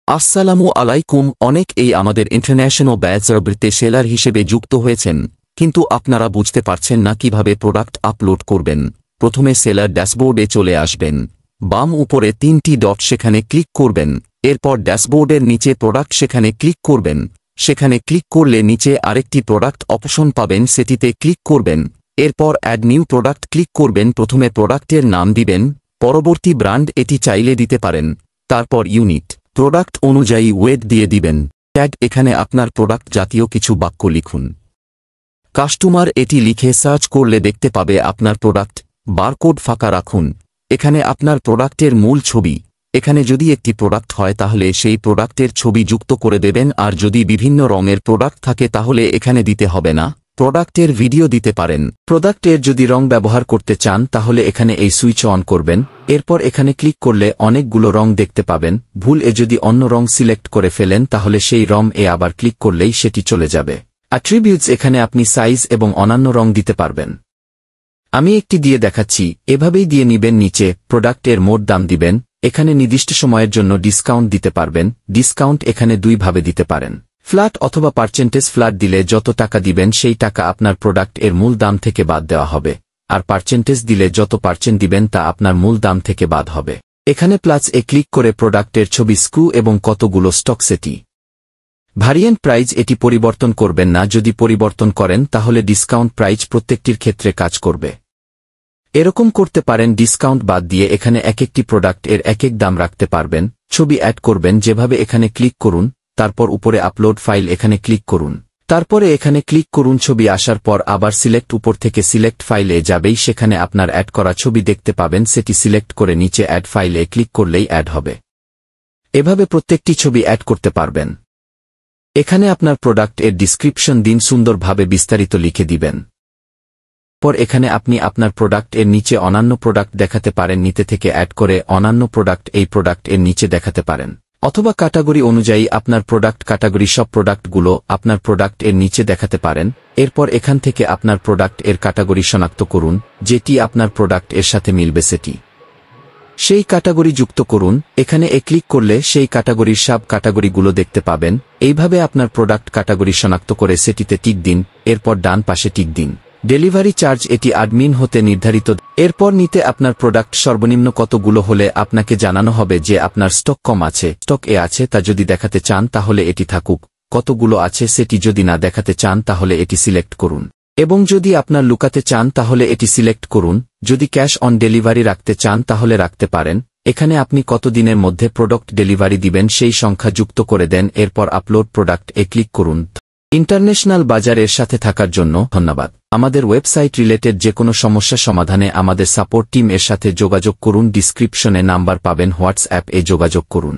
আসসালামু আলাইকুম। অনেক আমাদের ইন্টারন্যাশনাল ব্যাচরবৃত্তে সেলার হিসেবে যুক্ত হয়েছেন, কিন্তু আপনারা বুঝতে পারছেন না কিভাবে প্রোডাক্ট আপলোড করবেন। প্রথমে সেলার ড্যাশবোর্ডে চলে আসবেন। বাম উপরে 3টি ডট, সেখানে ক্লিক করবেন। এরপর ড্যাশবোর্ডের নিচে প্রোডাক্ট, সেখানে ক্লিক করবেন। সেখানে ক্লিক করলে নিচে আরেকটি প্রোডাক্ট অপশন পাবেন, সেটিতে ক্লিক করবেন। এরপর অ্যাড নিউ প্রোডাক্ট ক্লিক করবেন। প্রথমে প্রোডাক্টের নাম দিবেন, পরবর্তী ব্র্যান্ড এটি চাইলে দিতে পারেন। তারপর ইউনিট, প্রোডাক্ট অনুযায়ী ওয়েট দিয়ে দিবেন। ট্যাগ, এখানে আপনার প্রোডাক্ট জাতীয় কিছু বাক্য লিখুন। কাস্টমার এটি লিখে সার্চ করলে দেখতে পাবে আপনার প্রোডাক্ট। বারকোড ফাঁকা রাখুন। এখানে আপনার প্রোডাক্টের মূল ছবি। এখানে যদি একটি প্রোডাক্ট হয় তাহলে সেই প্রোডাক্টের ছবি যুক্ত করে দেবেন, আর যদি বিভিন্ন রঙের প্রোডাক্ট থাকে তাহলে এখানে দিতে হবে না। প্রোডাক্টের ভিডিও দিতে পারেন। প্রোডাক্টের যদি রং ব্যবহার করতে চান তাহলে এখানে এই সুইচ অন করবেন। এরপর এখানে ক্লিক করলে অনেকগুলো রং দেখতে পাবেন। ভুল যদি অন্য রং সিলেক্ট করে ফেলেন তাহলে সেই রং আবার ক্লিক করলেই সেটি চলে যাবে। অ্যাট্রিবিউটস, এখানে আপনি সাইজ এবং অন্যান্য রং দিতে পারবেন। আমি একটি দিয়ে দেখাচ্ছি, এভাবেই দিয়ে নিবেন। নিচে প্রোডাক্টের মোট দাম দিবেন। এখানে নির্দিষ্ট সময়ের জন্য ডিসকাউন্ট দিতে পারবেন। ডিসকাউন্ট এখানে দুইভাবে দিতে পারেন, ফ্ল্যাট অথবা পার্সেন্টেজ। ফ্ল্যাট দিলে যত টাকা দিবেন সেই টাকা আপনার প্রোডাক্ট এর মূল দাম থেকে বাদ দেওয়া হবে, আর পার্সেন্টেজ দিলে যত পার্সেন্ট দিবেন তা আপনার মূল দাম থেকে বাদ হবে। এখানে প্লাস ক্লিক করে প্রোডাক্টের ছবি, স্ক্রু এবং কতগুলো স্টক সেটি। ভ্যারিয়েন্ট প্রাইস, এটি পরিবর্তন করবেন না। যদি পরিবর্তন করেন তাহলে ডিসকাউন্ট প্রাইস প্রত্যেকটির ক্ষেত্রে কাজ করবে। এরকম করতে পারেন ডিসকাউন্ট বাদ দিয়ে। এখানে এক একটি প্রোডাক্ট এর এক এক দাম রাখতে পারবেন। ছবি অ্যাড করবেন যেভাবে, এখানে ক্লিক করুন। তারপর উপরে আপলোড ফাইল, এখানে ক্লিক করুন। তারপরে এখানে ক্লিক করুন। ছবি আসার পর আবার সিলেক্ট, উপর থেকে সিলেক্ট ফাইলে যাবেই, সেখানে আপনার অ্যাড করা ছবি দেখতে পাবেন। সেটি সিলেক্ট করে নিচে অ্যাড ফাইলে ক্লিক করলেই অ্যাড হবে। এভাবে প্রত্যেকটি ছবি অ্যাড করতে পারবেন। এখানে আপনার প্রোডাক্ট এর ডিসক্রিপশন দিন, সুন্দরভাবে বিস্তারিত লিখে দিবেন। পর এখানে আপনি আপনার প্রোডাক্ট এর নিচে অন্যান্য প্রোডাক্ট দেখাতে পারেন। নিতে থেকে অ্যাড করে অন্যান্য প্রোডাক্ট এই প্রোডাক্ট এর নিচে দেখাতে পারেন, অথবা ক্যাটাগরি অনুযায়ী আপনার প্রোডাক্ট ক্যাটাগরি সব প্রোডাক্টগুলো আপনার প্রোডাক্ট এর নিচে দেখাতে পারেন। এরপর এখান থেকে আপনার প্রোডাক্ট এর ক্যাটাগরি শনাক্ত করুন, যেটি আপনার প্রোডাক্ট এর সাথে মিলবে সেটি। সেই ক্যাটাগরি যুক্ত করুন। এখানে ক্লিক করলে সেই ক্যাটাগরির সব ক্যাটাগরিগুলো দেখতে পাবেন। এইভাবে আপনার প্রোডাক্ট ক্যাটাগরি শনাক্ত করে সেটিতে টিক দিন। এরপর ডান পাশে টিক দিন। ডেলিভারি চার্জ, এটি অ্যাডমিন হতে নির্ধারিত। এরপর নিতে আপনার প্রোডাক্ট সর্বনিম্ন কতগুলো হলে আপনাকে জানানো হবে যে আপনার স্টক কম আছে, স্টক আছে তা যদি দেখাতে চান তাহলে এটি থাকুক। কতগুলো আছে সেটি যদি না দেখাতে চান তাহলে এটি সিলেক্ট করুন, এবং যদি আপনার লুকাতে চান তাহলে এটি সিলেক্ট করুন। যদি ক্যাশ অন ডেলিভারি রাখতে চান তাহলে রাখতে পারেন। এখানে আপনি কত দিনের মধ্যে প্রোডাক্ট ডেলিভারি দিবেন সেই সংখ্যা যুক্ত করে দেন। এরপর আপলোড প্রোডাক্ট ক্লিক করুন। ইন্টারন্যাশনাল বাজারের সাথে থাকার জন্য ধন্যবাদ। আমাদের ওয়েবসাইট রিলেটেড যে কোনো সমস্যা সমাধানে আমাদের সাপোর্ট টিম এর সাথে যোগাযোগ করুন। ডিসক্রিপশনে নাম্বার পাবেন, হোয়াটসঅ্যাপ যোগাযোগ করুন।